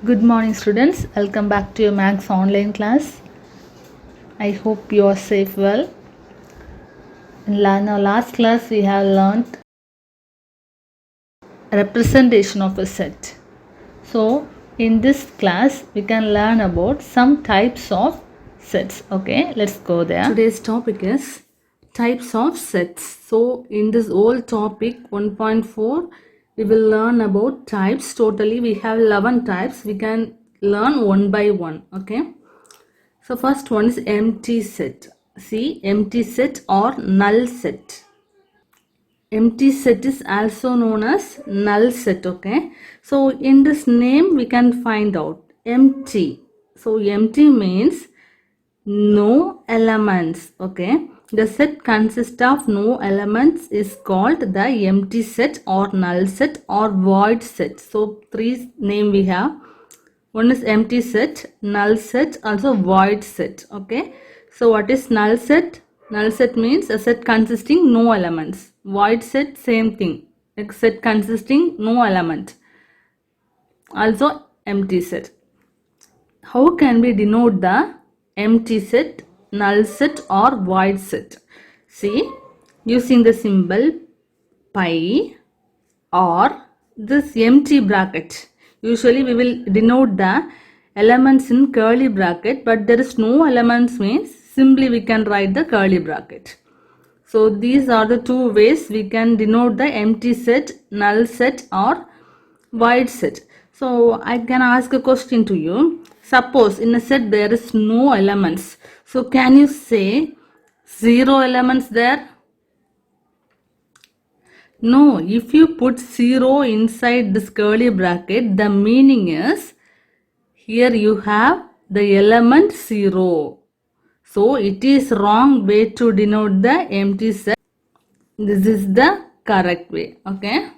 Good morning, students. Welcome back to your Maths online class. I hope you are safe well. In our last class, we have learned representation of a set. So, in this class, we can learn about some types of sets. Okay, let's go there. Today's topic is types of sets. So, in this whole topic 1.4, we will learn about types. Totally, we have 11 types. We can learn one by one. Okay. So first one is empty set. See, empty set or null set. Empty set is also known as null set. Okay. So in this name we can find out empty. So empty means no elements. Okay. The set consists of no elements is called the empty set or null set or void set. So three name we have. One is empty set, null set, also void set. Okay. So what is null set? Null set means a set consisting no elements. Void set, same thing. A set consisting no element. Also empty set. How can we denote the empty set, null set or void set? See, using the symbol pi or this empty bracket. Usually we will denote the elements in curly bracket, but there is no elements means simply we can write the curly bracket. So these are the two ways we can denote the empty set, null set or void set. So I can ask a question to you. Suppose in a set there is no elements. So can you say 0 elements there? No, if you put 0 inside this curly bracket, the meaning is here you have the element 0. So it is wrong way to denote the empty set. This is the correct way. Okay.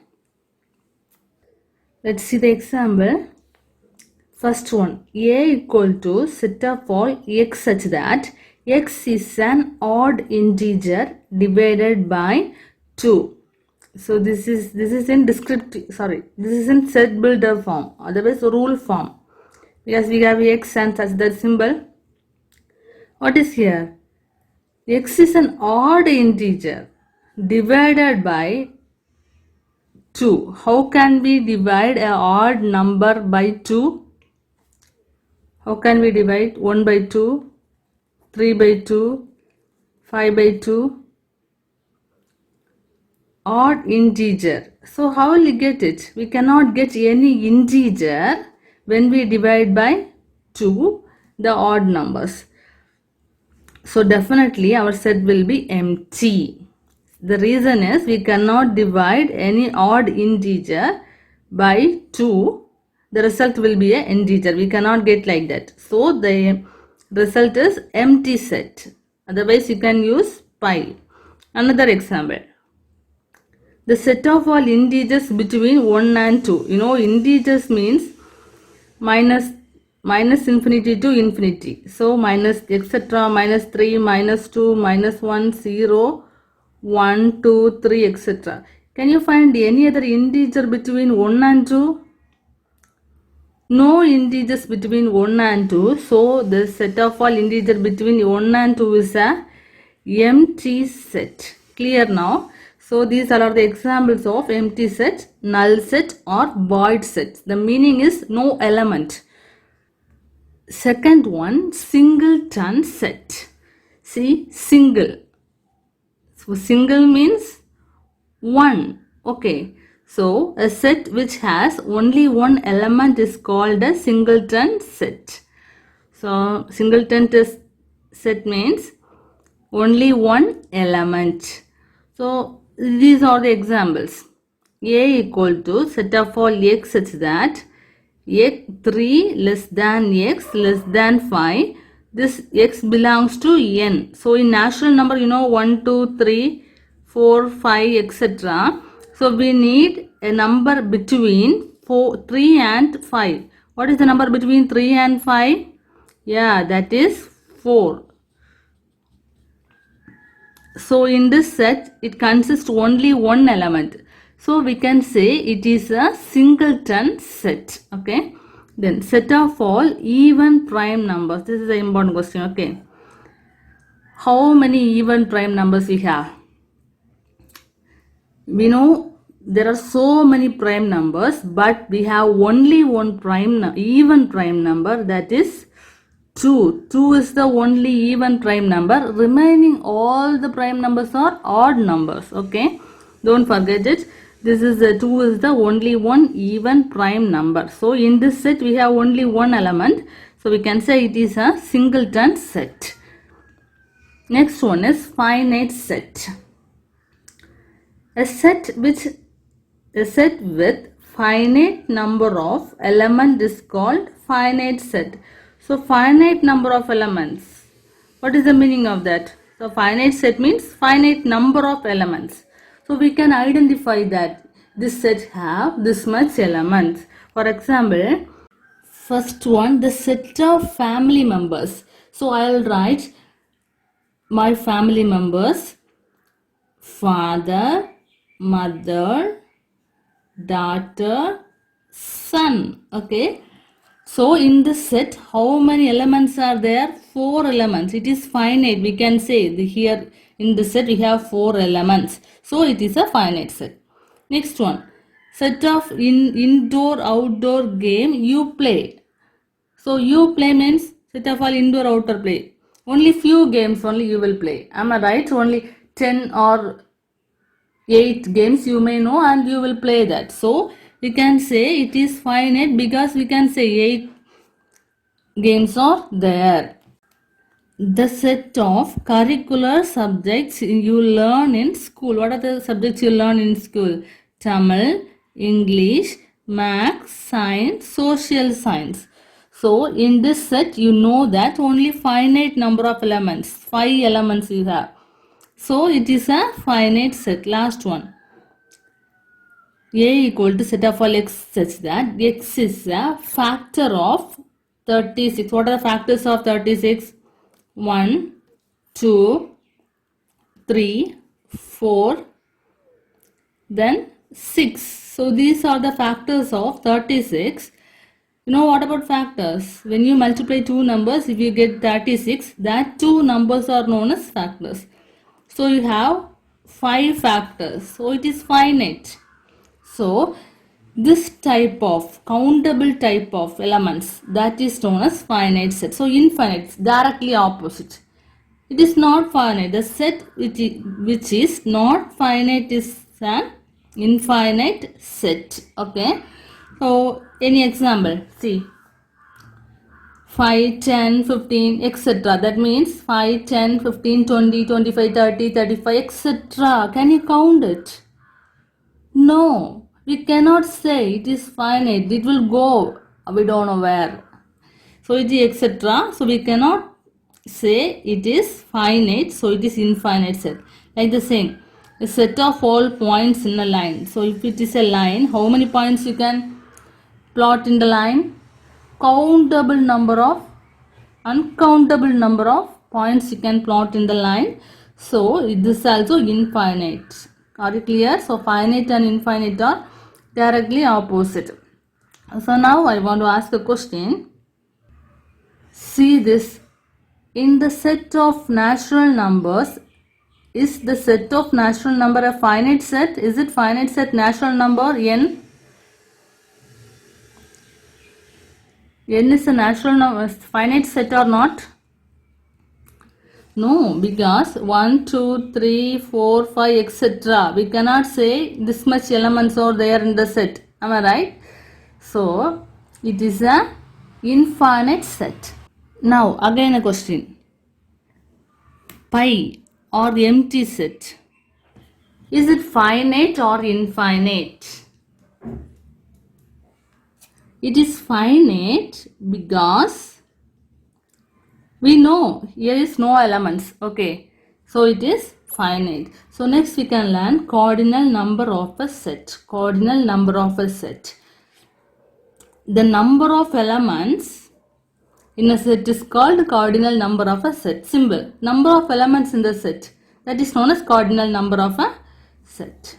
Let's see the example. First one, A equal to set of all x such that x is an odd integer divided by 2. So this is in descriptive, this is in set builder form, otherwise rule form, because we have x and such that symbol. What is here? X is an odd integer divided by 2. How can we divide an odd number by 2? How can we divide 1 by 2, 3 by 2, 5 by 2? Odd integer. So how will we get it? We cannot get any integer when we divide by 2 the odd numbers. So definitely our set will be empty. The reason is we cannot divide any odd integer by 2. The result will be an integer. We cannot get like that. So the result is empty set. Otherwise you can use pi. Another example. The set of all integers between 1 and 2. You know, integers means minus infinity to infinity. So minus etc. minus 3, minus 2, minus 1, 0, 1, 2, 3, etc. Can you find any other integer between 1 and 2? No integers between 1 and 2. So the set of all integers between 1 and 2 is a empty set. Clear now? So these are the examples of empty set, null set or void set. The meaning is no element. Second one, singleton set. See, single. So single means one. Okay. So a set which has only one element is called a singleton set. So singleton set means only one element. So these are the examples. A equal to set of all x such that x 3 less than x less than 5. This x belongs to n. So in natural number, you know, 1, 2, 3, 4, 5, etc. So we need a number between 3 and 5. What is the number between 3 and 5? Yeah, that is 4. So in this set, it consists only one element. So we can say it is a singleton set. Okay. Then set of all even prime numbers. This is an important question. Okay. How many even prime numbers we have? We know there are so many prime numbers, but we have only one even prime number, that is 2. 2 is the only even prime number. Remaining all the prime numbers are odd numbers. Okay, don't forget it. This is the 2 is the only one even prime number. So in this set we have only one element. So we can say it is a singleton set. Next one is finite set. A set with finite number of elements is called finite set. So finite number of elements. What is the meaning of that? So finite set means finite number of elements. So we can identify that this set have this much elements. For example, first one, the set of family members. So I will write my family members: father, mother, daughter, son. Okay. So in this set, how many elements are there? 4 elements. It is finite. We can say here in this set we have 4 elements. So it is a finite set. Next one, set of indoor outdoor game you play. So you play means set of all indoor outdoor play. Only few games only you will play. Am I right? Only 10 or 8 games you may know and you will play that. So we can say it is finite because we can say 8 games are there. The set of curricular subjects you learn in school. What are the subjects you learn in school? Tamil, English, Maths, Science, Social Science. So in this set you know that only finite number of elements, 5 elements you have. So it is a finite set. Last one. A equal to set of all x such that x is a factor of 36. What are the factors of 36? 1, 2, 3, 4, then 6. So these are the factors of 36. You know what about factors? When you multiply two numbers, if you get 36, that two numbers are known as factors. So you have 5 factors. So it is finite. So this type of countable type of elements, that is known as finite set. So infinite, directly opposite. It is not finite. The set which is not finite is an infinite set. Okay. So any example? See. 5, 10, 15, etc. That means 5, 10, 15, 20, 25, 30, 35, etc. Can you count it? No, we cannot say it is finite. It will go, we don't know where. So it is etc. So we cannot say it is finite. So it is infinite set. Like the same, a set of all points in a line. So if it is a line, how many points you can plot in the line? Countable number of, uncountable number of points you can plot in the line. So this is also infinite. Are you clear? So finite and infinite are directly opposite. So now I want to ask a question. See this. In the set of natural numbers, is the set of natural number a finite set? Is it finite set natural number n? N is a natural number, finite set or not? No, because 1, 2, 3, 4, 5, etc. We cannot say this much elements are there in the set. Am I right? So, it is a infinite set. Now, again a question. Pi or empty set. Is it finite or infinite? It is finite because we know here is no elements. Okay. So it is finite. So next we can learn cardinal number of a set. Cardinal number of a set. The number of elements in a set is called cardinal number of a set. Symbol. Number of elements in the set. That is known as cardinal number of a set.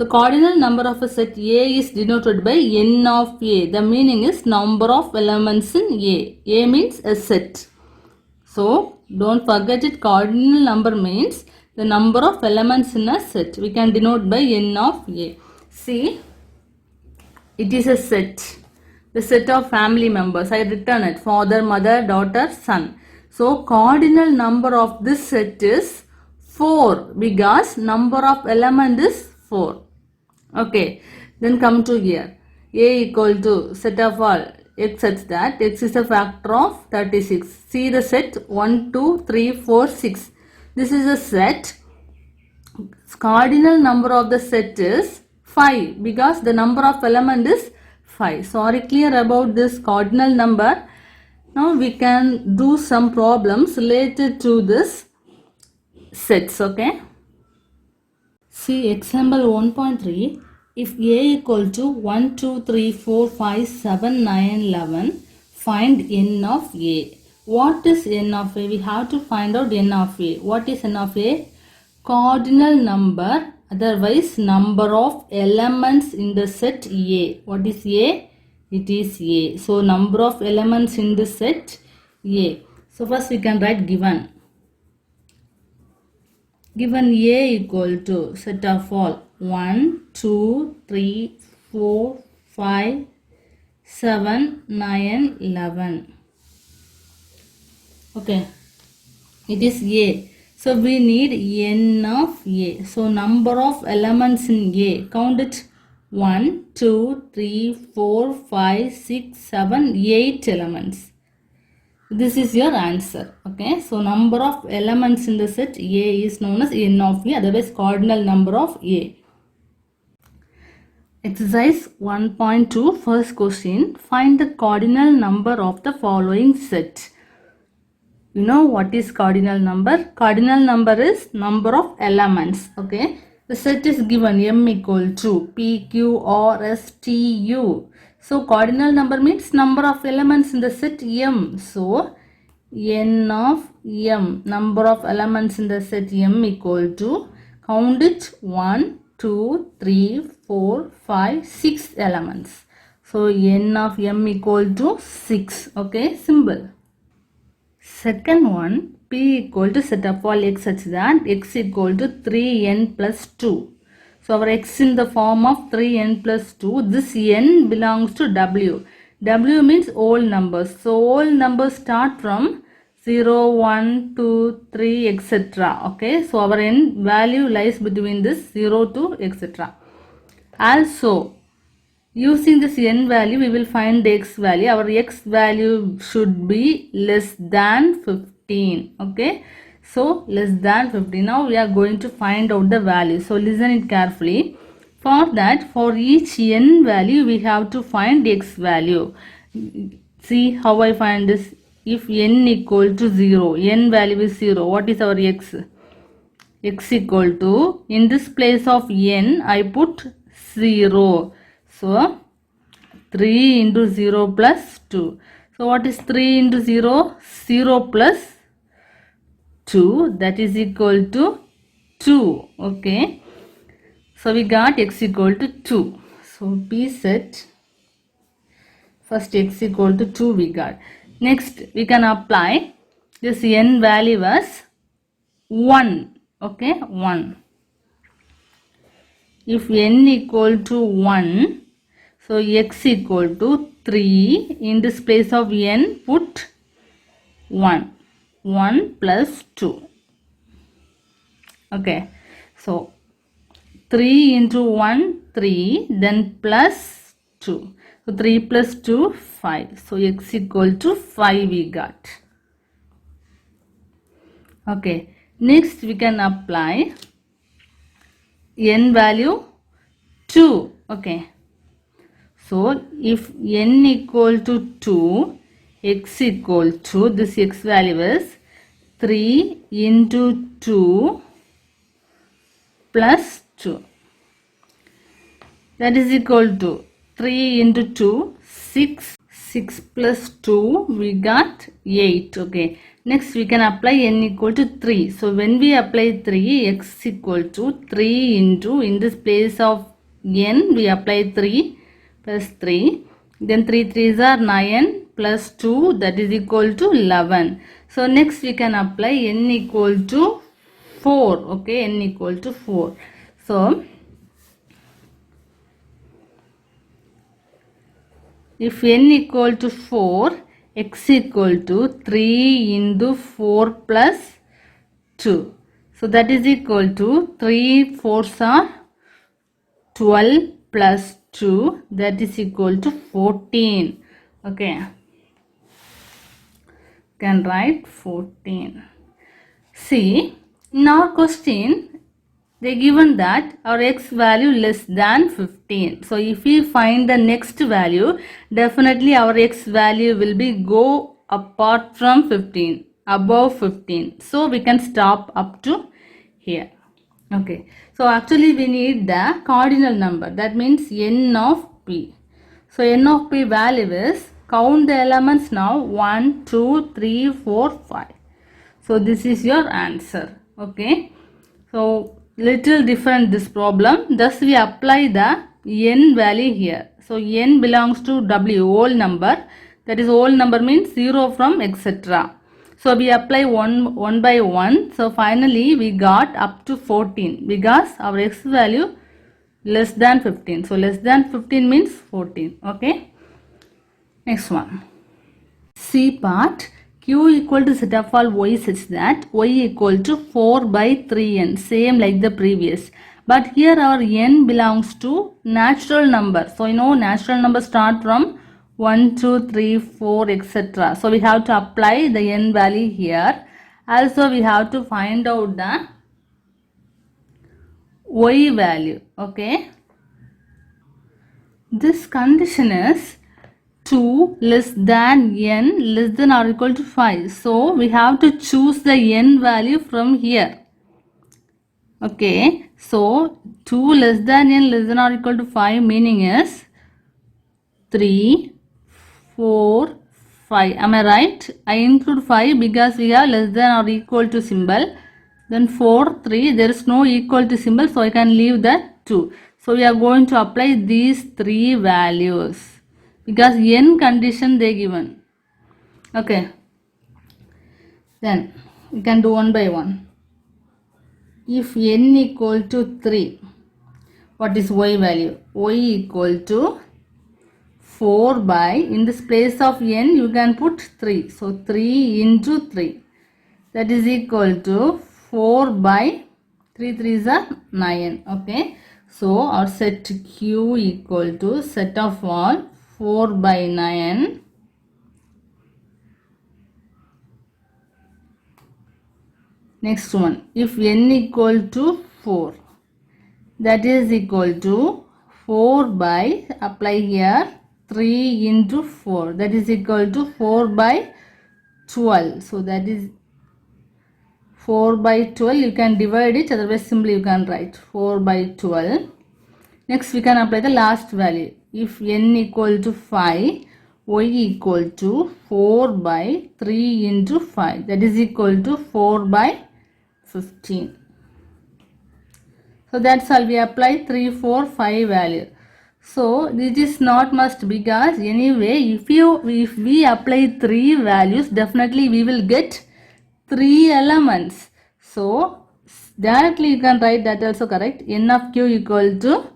So cardinal number of a set A is denoted by n of A. The meaning is number of elements in A. A means a set. So don't forget it, cardinal number means the number of elements in a set. We can denote by n of A. See, it is a set. The set of family members. I written it. Father, mother, daughter, son. So cardinal number of this set is 4 because number of element is 4. Okay. Then come to here. A equal to set of all x such that x is a factor of 36. See the set 1, 2, 3, 4, 6. This is a set. Cardinal number of the set is 5 because the number of element is 5. So are you clear about this cardinal number? Now we can do some problems related to this sets. Okay. See example 1.3. If A equal to 1, 2, 3, 4, 5, 7, 9, 11, find n of A. What is n of A? We have to find out n of A. What is n of A? Cardinal number, otherwise number of elements in the set A. What is A? It is A. So number of elements in the set A. So first we can write given. Given A equal to set of all 1, 2, 3, 4, 5, 7, 9, 11. Okay. It is A. So we need n of A. So number of elements in A. Count it. 1, 2, 3, 4, 5, 6, 7, 8 elements. This is your answer. Okay. So number of elements in the set A is known as n of A. Otherwise cardinal number of A. Exercise 1.2 first question. Find the cardinal number of the following set. You know what is cardinal number? Cardinal number is number of elements. Okay. The set is given m equal to p, q, r, s, t, u. So cardinal number means number of elements in the set m. So n of m, number of elements in the set m equal to, count it, 1, 2, 3, 4, 5, 6 elements. So n of m equal to 6. Okay, simple. Second one, p equal to set of all x such that x equal to 3n plus 2. So our x in the form of 3n plus 2. This n belongs to w. W means whole numbers. So whole numbers start from 0, 1, 2, 3, etc. Okay. So our n value lies between this 0 to etc. Also, using this n value, we will find the x value. Our x value should be less than 15. Okay. So, less than 15. Now, we are going to find out the value. So, listen it carefully. For that, for each n value, we have to find x value. See how I find this. If n equal to 0, n value is 0. What is our x? X equal to, in this place of n, I put 0. So, 3 into 0 plus 2. So, what is 3 into 0? 0 plus 2, that is equal to 2. Okay. So, we got x equal to 2. So, P set, first x equal to 2 we got. Next, we can apply this n value as 1. Okay, 1. If n equal to 1, so x equal to 3. In this place of n, put 1. 1 plus 2. Okay. So, 3 into 1, 3. Then plus 2. So, 3 plus 2, 5. So, x equal to 5 we got. Okay. Next, we can apply n value 2. Okay. So, if n equal to 2, x equal to, this x value is 3 into 2 plus 2. That is equal to 3 into 2, 6. 6 plus 2, we got 8. Okay. Next, we can apply n equal to 3. So, when we apply 3, x equal to 3 into, in this place of n, we apply 3 plus 3. Then 3 3s are 9 plus 2, that is equal to 11. So next we can apply n equal to 4. Okay, n equal to 4. So if n equal to 4, x equal to 3 into 4 plus 2. So that is equal to 3 4s are 12 plus 2, that is equal to 14. Okay, can write 14. See, in our question, they given that our x value less than 15. So if we find the next value, definitely our x value will be go apart from 15, above 15. So we can stop up to here. Okay, so actually we need the cardinal number, that means n of p. So n of p value is, count the elements now, 1 2 3 4 5. So this is your answer. Okay, so little different this problem, thus we apply the n value here. So n belongs to w, whole number, that is whole number means 0 from etc. So we apply one by one. So finally we got up to 14 because our x value less than 15. So less than 15 means 14. Okay, next one. C part, q equal to set of all y such that y equal to 4 by 3n, same like the previous. But here our n belongs to natural number. So you know natural number start from 1 2 3 4 etc. So we have to apply the n value here. Also we have to find out the y value. Okay, this condition is 2 less than n less than or equal to 5. So we have to choose the n value from here. Okay, so 2 less than n less than or equal to 5 meaning is 3 4 5. Am I right? I include 5 because we have less than or equal to symbol. Then 4 3, there is no equal to symbol, so I can leave that 2. So we are going to apply these 3 values because n condition they given. Okay, then we can do one by one. If n equal to 3, what is y value? Y equal to 4 by, in this place of n you can put 3. So 3 into 3, that is equal to 4 by 3 3s are 9. Okay, so our set q equal to set of all 4 by 9. Next one, if n equal to 4, that is equal to 4 by, apply here 3 into 4, that is equal to 4 by 12. So that is 4 by 12, you can divide it, otherwise simply you can write 4 by 12. Next we can apply the last value. If n equal to 5, y equal to 4 by 3 into 5, that is equal to 4 by 15. So that's all, we apply 3 4 5 value. So this is not must because anyway if we apply 3 values, definitely we will get 3 elements. So directly you can write that also correct. N of q equal to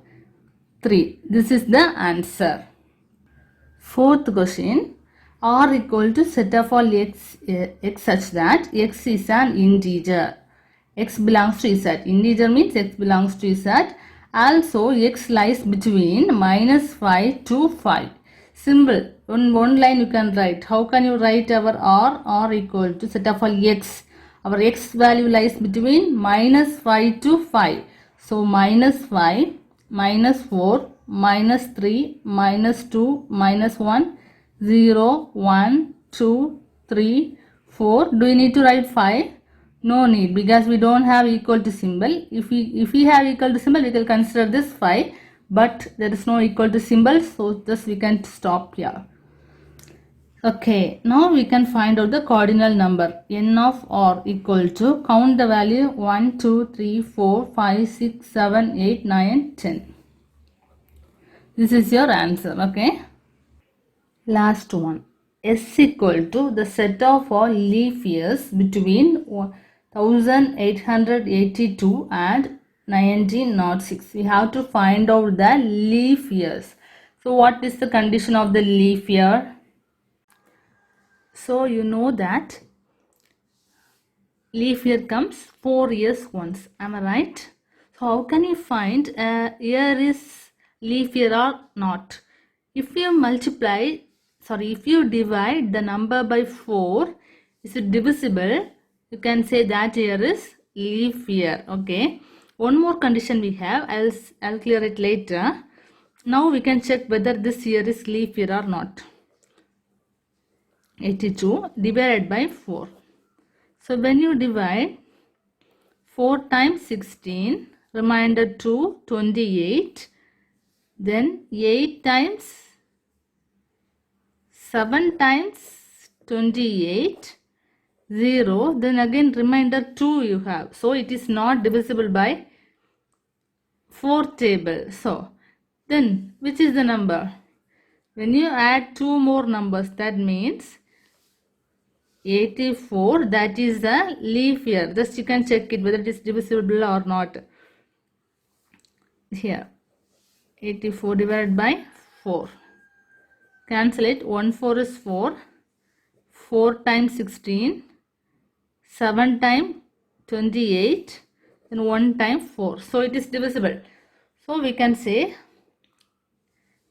3. This is the answer. Fourth question. R equal to set of all x such that x is an integer. X belongs to z. Integer means x belongs to z. Also x lies between -5 to 5. Simple. On one line you can write. How can you write our R? R equal to set of all x. Our x value lies between -5 to 5. So -5, -4, -3, -2, -1, 0, 1, 2, 3, 4. Do you need to write 5? No need because we don't have equal to symbol. If we have equal to symbol, we will consider this 5, but there is no equal to symbol, so thus we can stop here. Okay, now we can find out the cardinal number. N of R equal to, count the value 1 2 3 4 5 6 7 8 9 10. This is your answer. Okay. Last one. S equal to the set of all leap years between 1882 and 1906. We have to find out the leap years. So what is the condition of the leap year? So you know that leap year comes 4 years once. Am I right? So how can you find a year is leap year or not? If you if you divide the number by 4, is it divisible? You can say that year is leap year. Okay. One more condition we have. I'll clear it later. Now we can check whether this year is leap year or not. 82 divided by 4. So when you divide 4 times 16, remainder 2, 28. Then 8 times 7 times 28, 0. Then again remainder 2 you have. So it is not divisible by 4th table. So then which is the number? When you add 2 more numbers, that means 84, that is the leap year. Just you can check it whether it is divisible or not. Here 84 divided by 4. Cancel it. 1 4 is 4. 4 times 16. 7 times 28. Then 1 times 4. So it is divisible. So we can say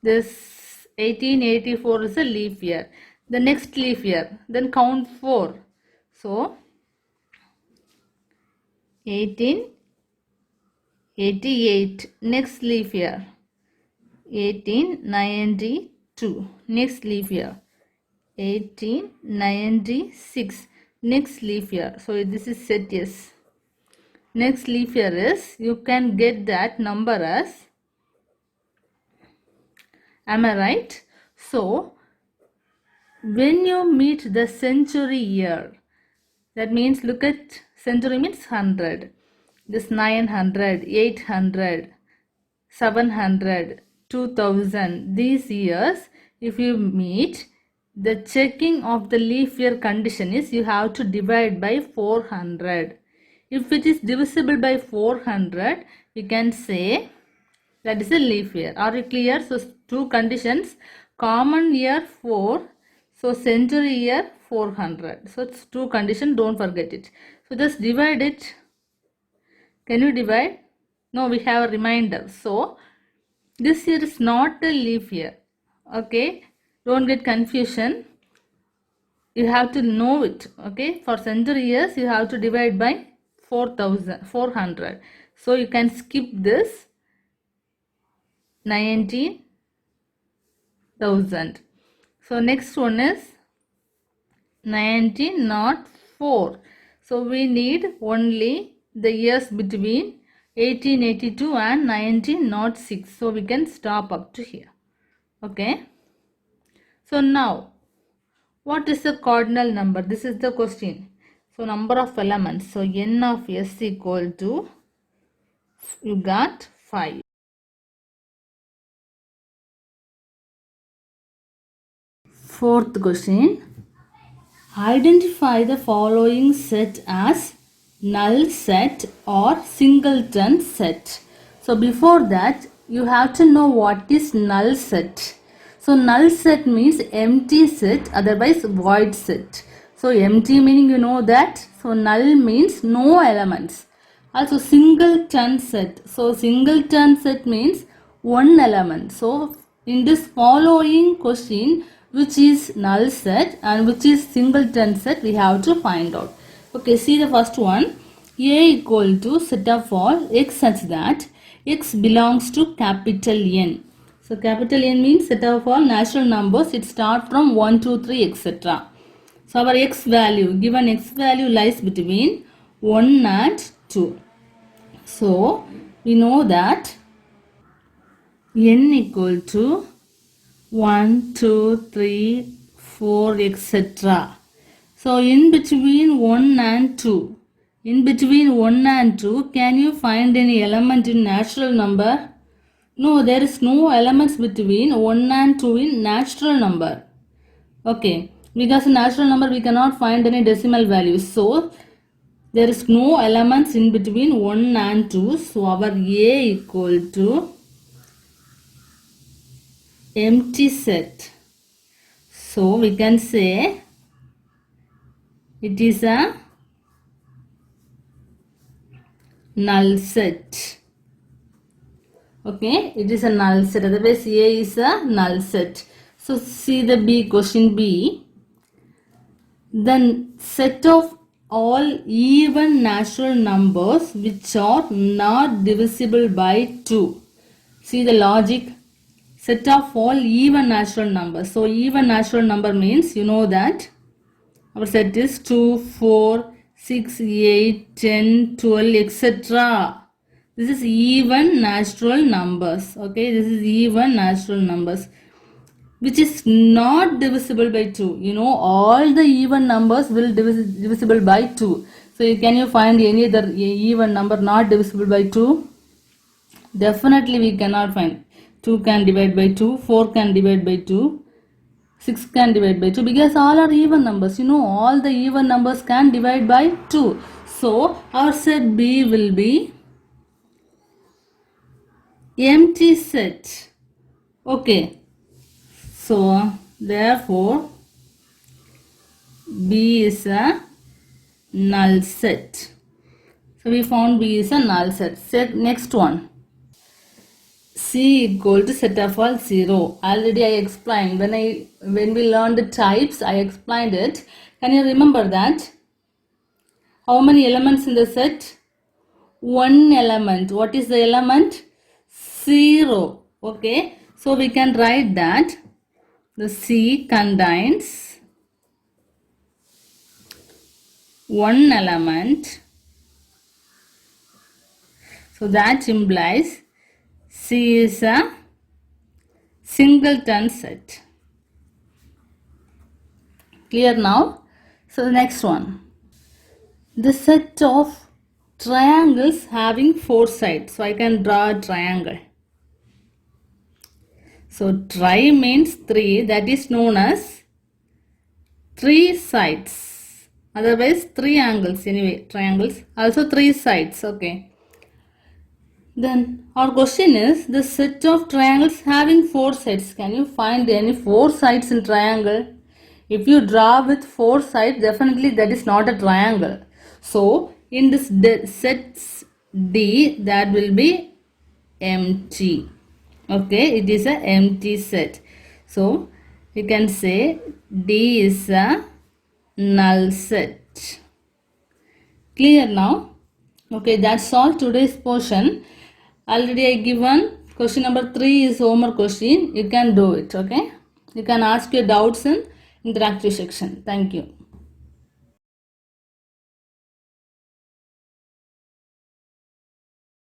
this 1884 is a leap year. The next leap year. Then count 4. So 1888. Next leap year. 1892. Next leap year. 1896. Next leap year. So this is set yes. Next leap year is, you can get that number as, am I right? So when you meet the century year, that means look at century means 100. This 900, 800, 700, 2000. These years, if you meet, the checking of the leap year condition is you have to divide by 400. If it is divisible by 400, we can say that is a leap year. Are you clear? So two conditions, common year 4, so century year 400. So it's two conditions, don't forget it. So just divide it. Can you divide? No, we have a remainder. So this year is not a leap year. Okay, don't get confusion. You have to know it. Okay, for century years you have to divide by 400. So you can skip this 19,000. So next one is 1904. So we need only the years between 1882 and 1906. So we can stop up to here. Okay. So now, what is the cardinal number? This is the question. So number of elements. So n of s equal to, you got 5. Fourth question. Identify the following set as null set or singleton set. So before that, you have to know what is null set. So null set means empty set, otherwise void set. So empty meaning you know that. So null means no elements. Also singleton set. So singleton set means one element. So in this following question, which is null set and which is singleton set, we have to find out. Okay, see the first one. A equal to set of all x such that x belongs to capital N. So capital N means set of all natural numbers. It starts from 1, 2, 3, etc. So our x value, given x value lies between 1 and 2. So we know that n equal to 1, 2, 3, 4, etc. So in between 1 and 2, can you find any element in natural number? No, there is no elements between 1 and 2 in natural number. Okay, because in natural number we cannot find any decimal values. So, there is no elements in between 1 and 2. So, our A equal to empty set. So, we can say it is a null set. Okay, it is a null set. Otherwise, A is a null set. So, see the B, question B. The set of all even natural numbers which are not divisible by 2. See the logic. Set of all even natural numbers. So, even natural number means you know that our set is 2, 4, 6, 8, 10, 12, etc. This is even natural numbers. Okay, this is even natural numbers which is not divisible by 2. You know, all the even numbers will divisible by 2. So, can you find any other even number not divisible by 2? Definitely we cannot find. 2 can divide by 2, 4 can divide by 2, 6 can divide by 2 because all are even numbers. You know, all the even numbers can divide by 2. So, our set B will be empty set. Okay. So, therefore, B is a null set. So, we found B is a null set. Next one. C equal to set of all 0. Already I explained. When we learned the types, I explained it. Can you remember that? How many elements in the set? One element. What is the element? 0. Okay. So, we can write that the C contains one element. So, that implies C is a singleton set. Clear now? So, the next one. The set of triangles having 4 sides. So, I can draw a triangle. So, tri means 3, that is known as 3 sides. Otherwise, 3 angles. Anyway, triangles. Also 3 sides. Okay. Then, our question is the set of triangles having 4 sides. Can you find any 4 sides in triangle? If you draw with 4 sides, definitely that is not a triangle. So, in this set D, that will be empty. Okay, it is an empty set. So, you can say D is a null set. Clear now? Okay, that's all today's portion. Already I given question number 3 is homework question. You can do it. Okay, you can ask your doubts in interactive section. Thank you.